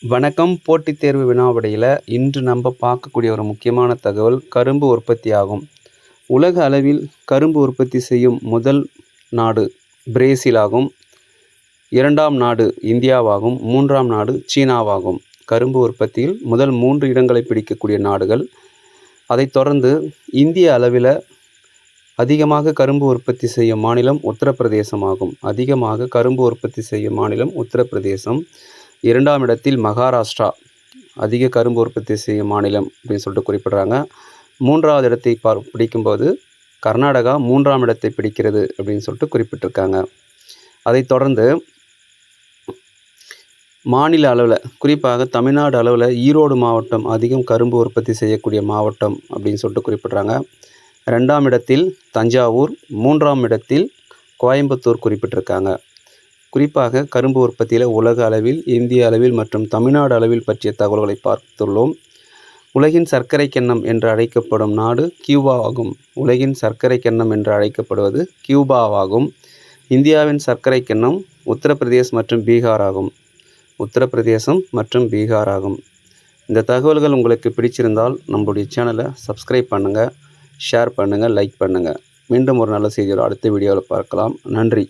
வணக்கம். போட்டித் தேர்வு வினாவிடையில் இன்று நம்ம பார்க்கக்கூடிய ஒரு முக்கியமான தகவல் கரும்பு உற்பத்தி ஆகும். உலக அளவில் கரும்பு உற்பத்தி செய்யும் முதல் நாடு பிரேசில் ஆகும். இரண்டாம் நாடு இந்தியாவாகும். மூன்றாம் நாடு சீனாவாகும். கரும்பு உற்பத்தியில் முதல் 3 இடங்களை பிடிக்கக்கூடிய நாடுகள். அதைத் தொடர்ந்து இந்திய அளவில் அதிகமாக கரும்பு உற்பத்தி செய்யும் மாநிலம் உத்தரப்பிரதேசம் ஆகும். அதிகமாக கரும்பு உற்பத்தி செய்யும் மாநிலம் உத்தரப்பிரதேசம். 2ஆம் இடத்தில் மகாராஷ்டிரா அதிக கரும்பு உற்பத்தி செய்யும் மாநிலம் அப்படின்னு சொல்லிட்டு குறிப்பிடுறாங்க. 3ஆவது இடத்தை பிடிக்கும்போது கர்நாடகா 3ஆம் இடத்தை பிடிக்கிறது அப்படின்னு சொல்லிட்டு குறிப்பிட்டிருக்காங்க. அதைத் தொடர்ந்து மாநில அளவில் குறிப்பாக தமிழ்நாடு அளவில் ஈரோடு மாவட்டம் அதிகம் கரும்பு உற்பத்தி செய்யக்கூடிய மாவட்டம் அப்படின்னு சொல்லிட்டு குறிப்பிட்றாங்க. 2ஆம் இடத்தில் தஞ்சாவூர், 3ஆம் இடத்தில் கோயம்புத்தூர் குறிப்பிட்டிருக்காங்க. குறிப்பாக கரும்பு உற்பத்தியில் உலக அளவில், இந்திய அளவில் மற்றும் தமிழ்நாடு அளவில் பற்றிய தகவல்களை பார்த்துள்ளோம். உலகின் சர்க்கரை கிண்ணம் என்று அழைக்கப்படும் நாடு கியூபா ஆகும். உலகின் சர்க்கரை கிண்ணம் என்று அழைக்கப்படுவது கியூபாவாகும். இந்தியாவின் சர்க்கரை கிண்ணம் உத்தரப்பிரதேசம் மற்றும் பீகார் ஆகும். உத்தரப்பிரதேசம் மற்றும் பீகார் ஆகும். இந்த தகவல்கள் உங்களுக்கு பிடிச்சிருந்தால் நம்மளுடைய சேனலை சப்ஸ்கிரைப் பண்ணுங்கள், ஷேர் பண்ணுங்கள், லைக் பண்ணுங்கள். மீண்டும் ஒரு நல்ல செய்தியோடு அடுத்த வீடியோவில் பார்க்கலாம். நன்றி.